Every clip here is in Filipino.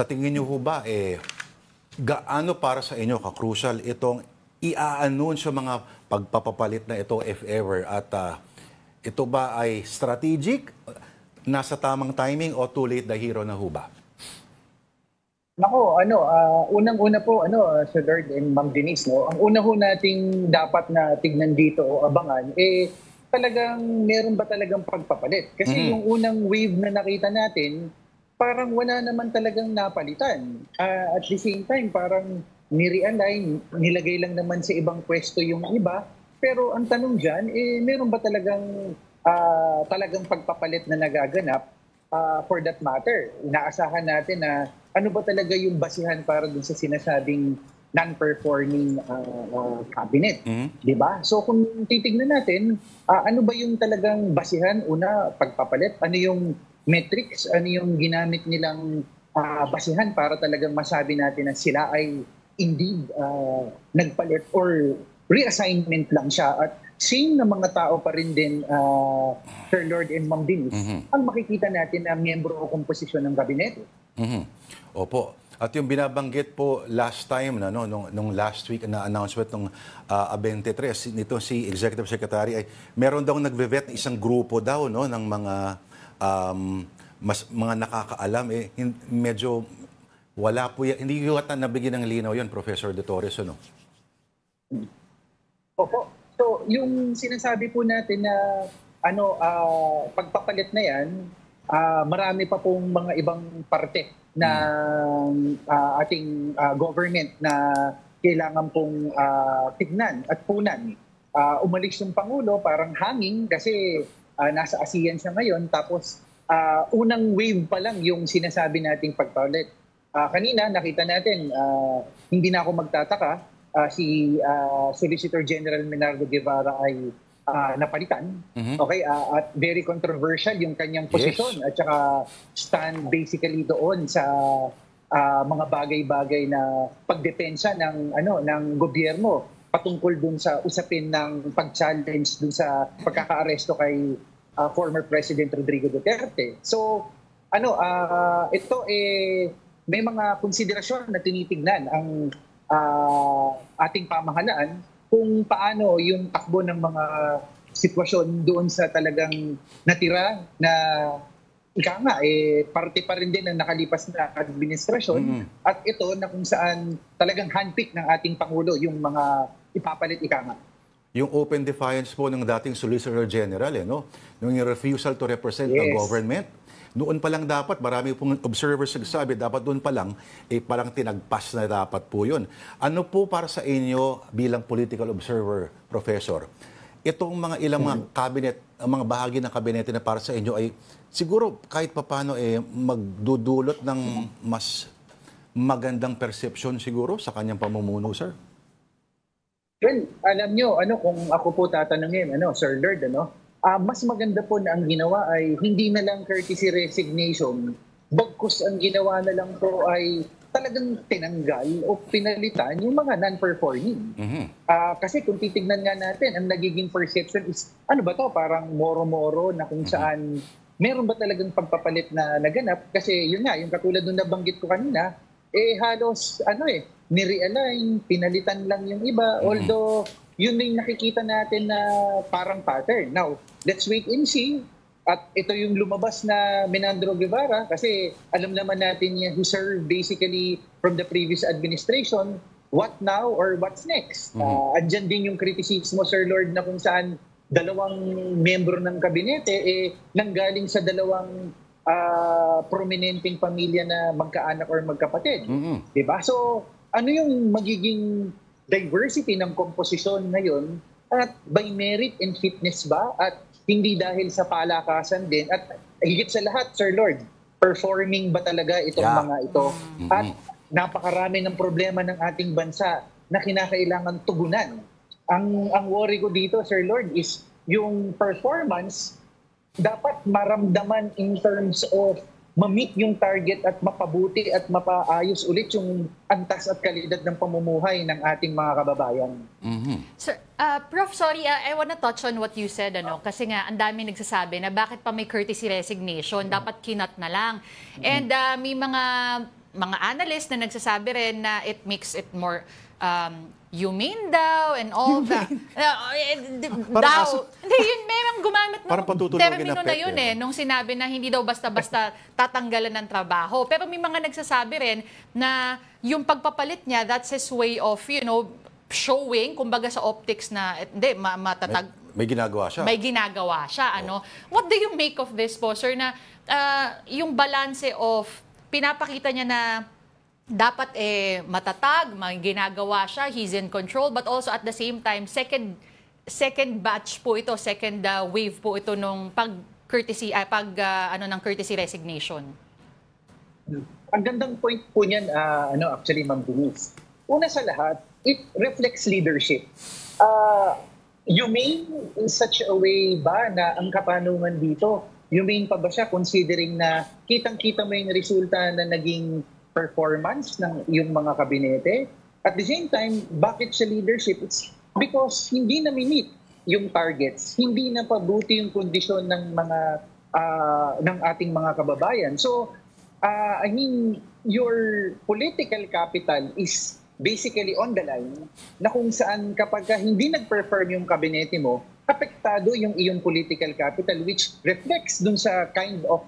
Sa tingin niyo ho ba, gaano para sa inyo ka-crucial itong i-a-anunsyo mga pagpapapalit na ito if ever? At ito ba ay strategic, nasa tamang timing o too late the hero na ho ba? Nako, unang-una po, Sir Lord and Ma'am Denise, no? Ang una ho nating dapat na tignan dito o abangan, talagang meron ba talagang pagpapalit? Kasi yung unang wave na nakita natin, parang wala naman talagang napalitan. At the same time, parang ni-realign, nilagay lang naman sa ibang pwesto yung iba. Pero ang tanong dyan, meron ba talagang pagpapalit na nagaganap? For that matter, inaasahan natin na ano ba talaga yung basihan para dun sa sinasabing non-performing cabinet, di ba? So kung titignan natin, ano ba yung talagang basihan? Una, pagpapalit. Ano yung metrics? Ano yung ginamit nilang basihan para talagang masabi natin na sila ay indeed nagpalit or reassignment lang siya at same na mga tao pa rin din, Sir Lord and Ma'am Denise, ang makikita natin na miyembro o komposisyon ng gabinete. Opo. At yung binabanggit po last time, nung last week na announcement ng 23, nito si Executive Secretary ay meron daw nagve-vet isang grupo daw ng mga mga nakakaalam. Medyo wala po yan. Hindi ko ata nabigyan ng linaw yon, Professor De Torres, ano? Opo. So, yung sinasabi po natin na pagpapalit na yan, marami pa pong mga ibang parte ng ating government na kailangan pong tignan at punan. Umalis yung Pangulo, parang hanging kasi nasa ASEAN siya ngayon, tapos unang wave pa lang yung sinasabi nating pagpapalit. Kanina nakita natin, hindi na ako magtataka, si Solicitor General Menardo Guevara ay napalitan. Okay, at very controversial yung kanyang posisyon at saka stand basically doon sa mga bagay-bagay na pagdepensa ng gobyerno patungkol dun sa usapin ng pag-challenge dun sa pagkakaaresto kay former President Rodrigo Duterte. So ito may mga konsiderasyon na tinitingnan ang ating pamahalaan kung paano yung takbo ng mga sitwasyon doon sa talagang natira na parte pa rin din ng nakalipas na administrasyon at ito na kung saan talagang handpick ng ating Pangulo yung mga ipapalit Yung open defiance po ng dating Solicitor General, yung refusal to represent the government. Noon pa lang dapat, marami pong observers nagsabi, dapat doon pa lang, parang tinagpas na dapat po yun. Ano po para sa inyo bilang political observer, Professor? Itong mga ilang mga cabinet, mga bahagi ng kabinete na para sa inyo ay siguro kahit papano magdudulot ng mas magandang perception siguro sa kanyang pamumuno, sir? Well, alam nyo, kung ako po tatanungin, Sir Lord, mas maganda po na ang ginawa ay hindi na lang courtesy resignation, bagkus ang ginawa na lang po ay talagang tinanggal o pinalitan yung mga non-performing. Kasi kung titignan nga natin, ang nagiging perception is, ano ba to, parang moro-moro na kung saan meron ba talagang pagpapalit na naganap? Kasi yun nga, yung katulad nung nabanggit ko kanina, halos ni-realign, pinalitan lang yung iba, although yun yung nakikita natin na parang pattern. Now, let's wait and see. At ito yung lumabas na Menandro Guevara kasi alam naman natin he served basically from the previous administration. What now or what's next? Andyan din yung kritisismo, Sir Lord, na kung saan dalawang membro ng kabinete nanggaling sa dalawang prominenteng pamilya na magkaanak or magkapatid. Diba? So, ano yung magiging diversity ng komposisyon ngayon at by merit and fitness ba at hindi dahil sa palakasan din at higit sa lahat, Sir Lord, performing ba talaga itong mga ito at napakarami ng problema ng ating bansa na kinakailangan tugunan. Ang worry ko dito, Sir Lord, is yung performance dapat maramdaman in terms of ma-meet yung target at mapabuti at mapaayos ulit yung antas at kalidad ng pamumuhay ng ating mga kababayan. Sir, Prof, sorry, I wanna touch on what you said, kasi nga ang dami nagsasabi na bakit pa may courtesy resignation, dapat kinat na lang. And may mga mga analyst na nagsasabi rin na it makes it more humane daw and all that. Hindi, yun, may gumamit ng parang patutulogin termino na na pet, yun nung sinabi na hindi daw basta-basta tatanggalan ng trabaho. Pero may mga nagsasabi rin na yung pagpapalit niya, that's his way of, showing, kumbaga sa optics na, hindi, matatag. May ginagawa siya. May ginagawa siya, ano. What do you make of this po, sir, na yung balance of, pinapakita niya na dapat matatag, may ginagawa siya, he's in control, but also at the same time, second batch po ito, second wave po ito nung courtesy resignation. Ang gandang point po niyan, actually, Ma'am Denise. Una sa lahat, it reflects leadership. Humane in such a way ba na ang kapanungan dito, humane pa ba siya considering na kitang-kita mo yung resulta na naging performance ng yung mga kabinete? At the same time, bakit sa leadership? It's because hindi na meet yung targets, hindi na pabuti yung kondisyon ng ng ating mga kababayan. So, I mean, your political capital is basically on the line na kung saan kapag hindi nag-perform yung kabinete mo, apektado yung iyong political capital, which reflects dun sa kind of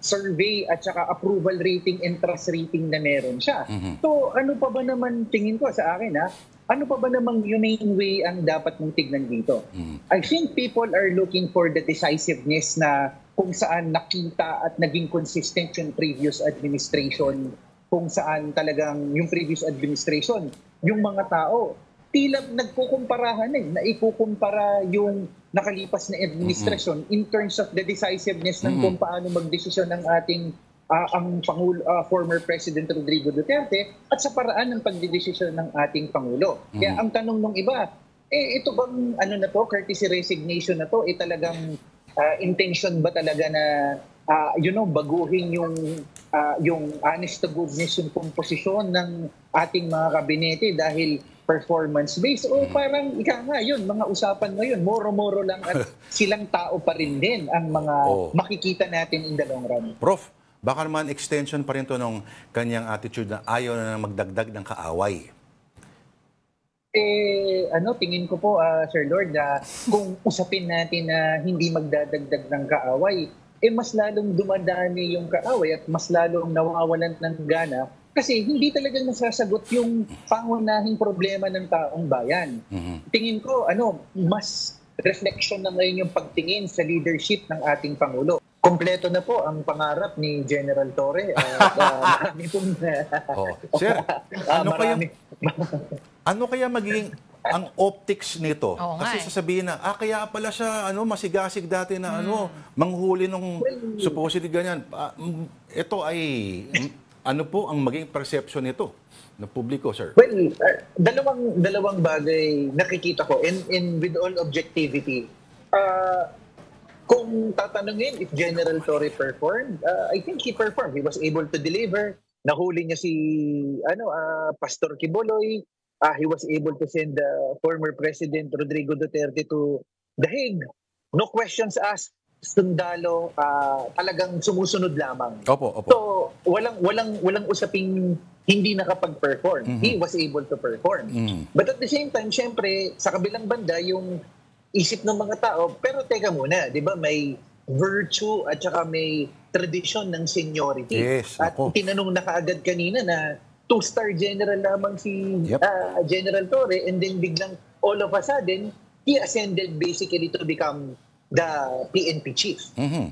survey at saka approval rating and trust rating na meron siya. So ano pa ba naman, tingin ko sa akin ano pa ba namang humane way ang dapat mong tignan dito? I think people are looking for the decisiveness na kung saan nakita at naging consistent yung previous administration, kung saan talagang yung previous administration, yung mga tao, tila nagkukumparahan naikukumpara yung nakalipas na administrasyon in terms of the decisiveness ng kung paano magdesisyon ng ating former President Rodrigo Duterte at sa paraan ng pagdedesisyon ng ating Pangulo. Kaya ang tanong ng iba, ito bang courtesy resignation na to, talagang intention ba talaga na baguhin yung honest to goodness yung komposisyon ng ating mga kabinete dahil performance-based o parang yun, mga usapan ngayon, moro-moro lang at silang tao pa rin din ang mga makikita natin in the long run. Prof, baka naman extension pa rin to nung kanyang attitude na ayaw na magdagdag ng kaaway. Tingin ko po, Sir Lord, kung usapin natin na hindi magdadagdag ng kaaway, mas lalong dumadami yung kaaway at mas lalong nawawalan ng gana kasi hindi talagang nasasagot yung pangunahing problema ng taong bayan. Tingin ko, mas reflection na ngayon yung pagtingin sa leadership ng ating Pangulo. Kompleto na po ang pangarap ni General Torre. Marami pong... Sir, ano kaya magiging ang optics nito? Kasi sasabihin na, kaya pala siya masigasig dati na manghuli nung supposedly ganyan. Ito ay... Ano po ang maging perception nito ng publiko, sir? Well, dalawang bagay nakikita ko and with all objectivity. Kung tatanungin if General Torre performed, I think he performed. He was able to deliver. Nahuli niya si Pastor Quiboloy. He was able to send the former President Rodrigo Duterte to The Hague. No questions asked. Sundalo, talagang sumusunod lamang. Opo. So, walang usaping hindi nakapag-perform. He was able to perform. But at the same time, syempre, sa kabilang banda, yung isip ng mga tao, pero teka muna, di ba, may virtue at saka may tradition ng seniority. Yes, at tinanong na kaagad kanina na 2-star general lamang si General Torre and then biglang all of a sudden, he ascended basically to become the PNP chief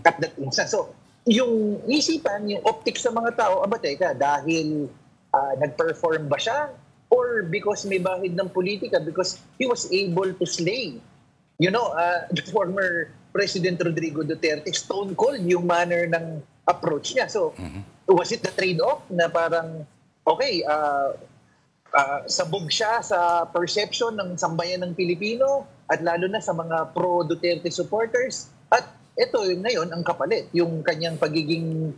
at that instance. So, yung isipan, yung optics sa mga tao, teka, dahil nag-perform ba siya? Or because may bahid ng politika? Because he was able to slay, the former President Rodrigo Duterte, stone cold yung manner ng approach niya. So, was it the trade-off na parang, okay, sabog siya sa perception ng sambayan ng Pilipino at lalo na sa mga pro-Duterte supporters. At ito ngayon ang kapalit, yung kanyang pagiging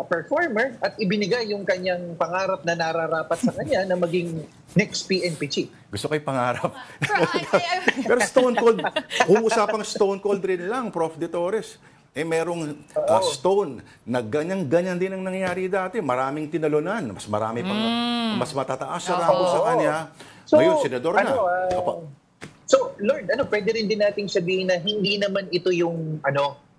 performer at ibinigay yung kanyang pangarap na nararapat sa kanya na maging next PNP chief. Gusto ko yung pangarap. Pero stone cold, kung usapang stone cold rin lang, Prof. De Torres, merong Stone na ganyan-ganyan din ang nangyayari dati. Maraming tinalunan. Mas marami pang, mas matataas sa rango sa kanya. So, Ngayon, senador na. So, Lord, pwede rin din nating sabihin na hindi naman ito yung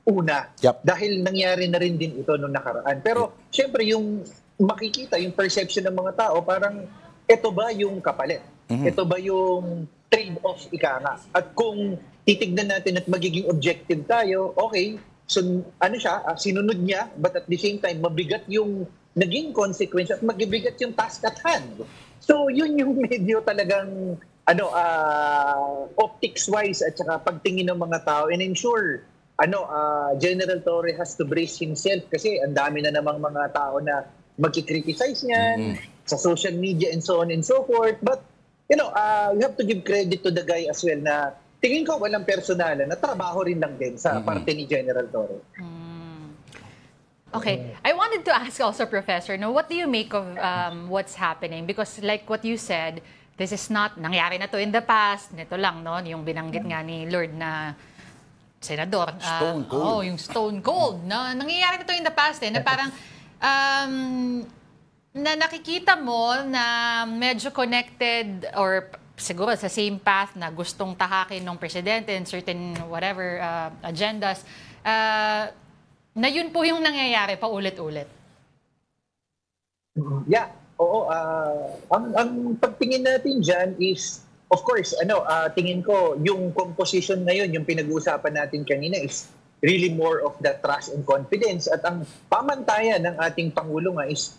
una. Yep. Dahil nangyari na rin din ito noong nakaraan. Pero, syempre, yung makikita, yung perception ng mga tao, parang, ito ba yung kapalit? Ito ba yung trade-off, ika nga? At kung titignan natin at magiging objective tayo, okay, so sinunod niya, but at the same time, mabigat yung naging consequence at mabibigat yung task at hand. So, yun yung medyo talagang optics-wise at saka pagtingin ng mga tao. And I'm sure, General Torre has to brace himself kasi ang dami na namang mga tao na magkikriticize niyan sa social media and so on and so forth. But, you have to give credit to the guy as well na tingin ko walang personalan na trabaho rin lang din sa parte ni General Torre. Okay. I wanted to ask also, Professor, what do you make of what's happening? Because like what you said, this is not, nangyari na to in the past. Nito lang, no? Yung binanggit nga ni Lord na senador. Stone cold. Yung stone cold. No? Nangyayari na to in the past na parang na nakikita mo na medyo connected or siguro sa same path na gustong tahakin ng presidente and certain whatever agendas, na yun po yung nangyayari pa ulit-ulit. Yeah. Oo, ang pagtingin natin dyan is, of course, tingin ko, yung composition ngayon, yung pinag-uusapan natin kanina is really more of the trust and confidence. At ang pamantayan ng ating Pangulo nga is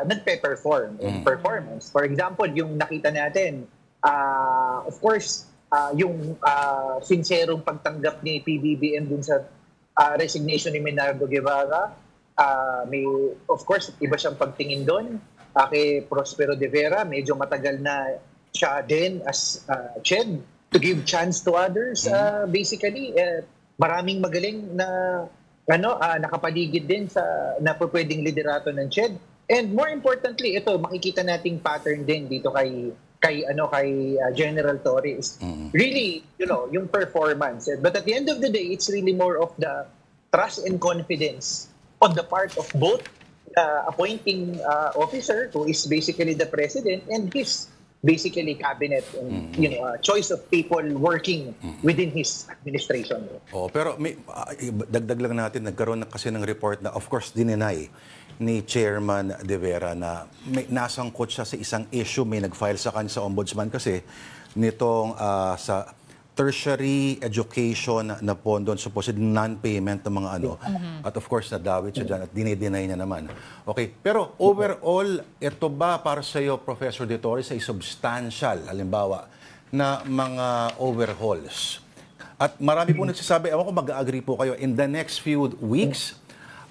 nagpe-perform in performance. For example, yung nakita natin, of course, yung sincerong pagtanggap ni PBBM dun sa resignation ni Menardo Guevara, may, of course, iba siyang pagtingin doon. Kay Prospero de Vera, medyo matagal na siya din as CHED to give chance to others. Basically, maraming magaling na nakapaligid din sa na pwedeng liderato ng CHED. And more importantly, ito makikita nating pattern din dito kay General Torre is really, yung performance. But at the end of the day, it's really more of the trust and confidence on the part of both appointing officer, who is basically the president, and his basically cabinet and choice of people working within his administration. Pero dagdag lang natin, nagkaroon na kasi ng report na of course dininay ni Chairman De Vera na may nasangkot siya sa isang issue, may nag-file sa kanya sa ombudsman kasi nitong sa tertiary education na pondo, supposed non-payment ng mga At of course, nadawit siya dyan at dinideny niya naman. Okay, pero overall, ito ba para sa iyo, Professor De Torres, ay substantial, halimbawa, na mga overhauls? At marami po nagsasabi, ewan ko mag-agree po kayo, in the next few weeks,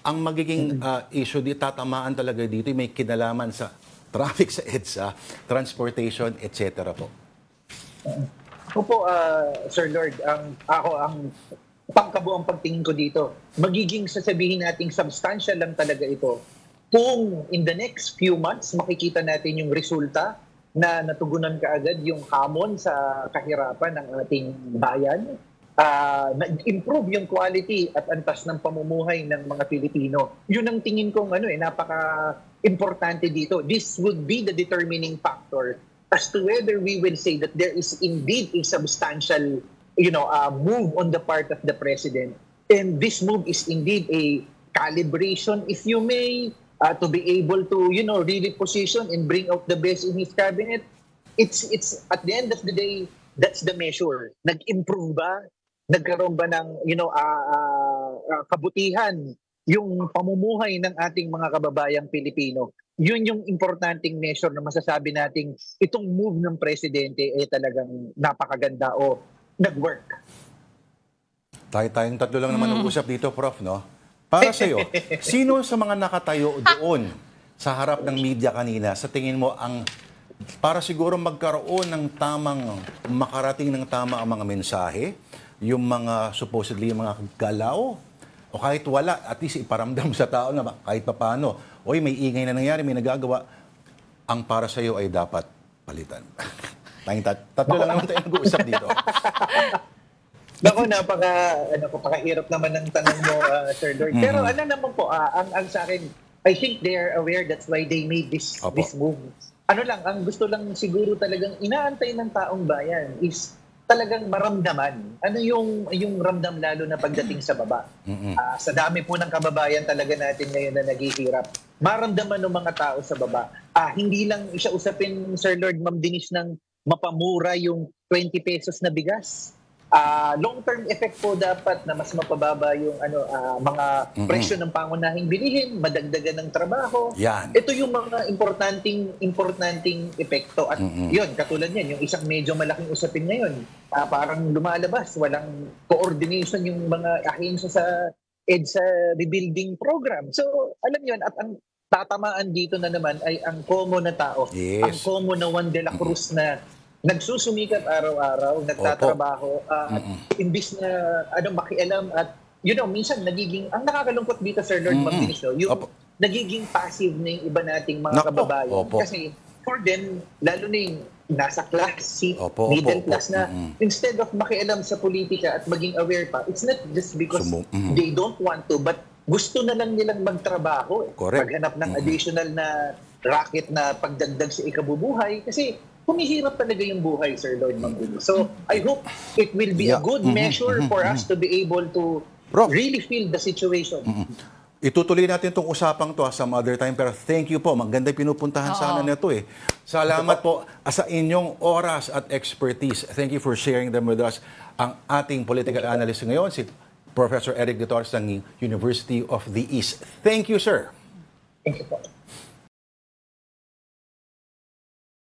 ang magiging issue dito, tatamaan talaga dito, may kinalaman sa traffic sa EDSA, transportation, etc. po. Opo, Sir Lord, ang pangkabuang pagtingin ko dito, magiging sasabihin nating substantial lang talaga ito kung in the next few months makikita natin yung resulta na natugunan kaagad yung hamon sa kahirapan ng ating bayan, nag-improve yung quality at antas ng pamumuhay ng mga Pilipino. Yun ang tingin kong napaka-importante dito. This would be the determining factor as to whether we will say that there is indeed a substantial, move on the part of the president, and this move is indeed a calibration, if you may, to be able to, really position and bring out the best in his cabinet. It's at the end of the day, that's the measure. Nag-improve ba? Nagkaroon ba ng, kabutihan yung pamumuhay ng ating mga kababayang Pilipino? Yun yung importanteng measure na masasabi nating itong move ng presidente ay talagang napakaganda o nag-work. Tayong tatlo lang naman nag-usap dito, Prof, no? Para sa iyo, sino sa mga nakatayo doon sa harap ng media kanina, sa tingin mo para siguro magkaroon ng makarating ng tama ang mga mensahe, yung mga supposedly mga galaw, o kahit wala, at least iparamdam sa tao na kahit papaano, may ingay na nangyari, may nagagawa, ang para sa iyo ay dapat palitan. Tatlo lang naman tayo nag-uusap dito. Nako, napakahirap naman ng tanong mo, Sir Lord. Pero ano naman po, ang sa akin, I think they're aware, that's why they made this move. Ano lang, ang gusto lang siguro talagang inaantay ng taong bayan is talagang maramdaman. Ano yung ramdam lalo na pagdating sa baba. Sa dami po ng kababayan talaga natin ngayon na naghihirap. Maramdaman ng mga tao sa baba. Hindi lang siya usapin, Sir Lord, Ma'am Denise, ng mapamura yung 20 pesos na bigas. Long-term effect po dapat na mas mapababa yung mga presyo ng pangunahing bilihin, madagdagan ng trabaho. Yan. Ito yung mga importanteng epekto. At yun, katulad yan, yung isang medyo malaking usapin ngayon, parang lumalabas, walang coordination yung mga ahensya sa EDSA rebuilding program. So, alam yun, at ang tatamaan dito na naman ay ang common na tao, ang common na Juan de la Cruz na nagsusumikap araw-araw, nagtatrabaho, at imbis na makialam at minsan nagiging, ang nakakalungkot dito, Sir Lord, Ma'am Denise, yung nagiging passive na yung iba nating mga kababayan. Kasi for them, lalo na yung nasa class C, middle class na, instead of makialam sa politika at maging aware pa, it's not just because they don't want to, but gusto na lang nilang magtrabaho, maghanap ng additional na racket na pagdagdag sa ikabubuhay, kasi humihirap talaga yung buhay, Sir Lord, Ma'am Denise. So, I hope it will be a good measure for us to be able to really feel the situation. Itutuloy natin itong usapang to some other time, pero thank you po. Maganda pinupuntahan sana nito eh. Salamat po sa inyong oras at expertise. Thank you for sharing them with us. Ang ating political analyst ngayon, si Professor Eric De Torres ng University of the East. Thank you, sir. Thank you po.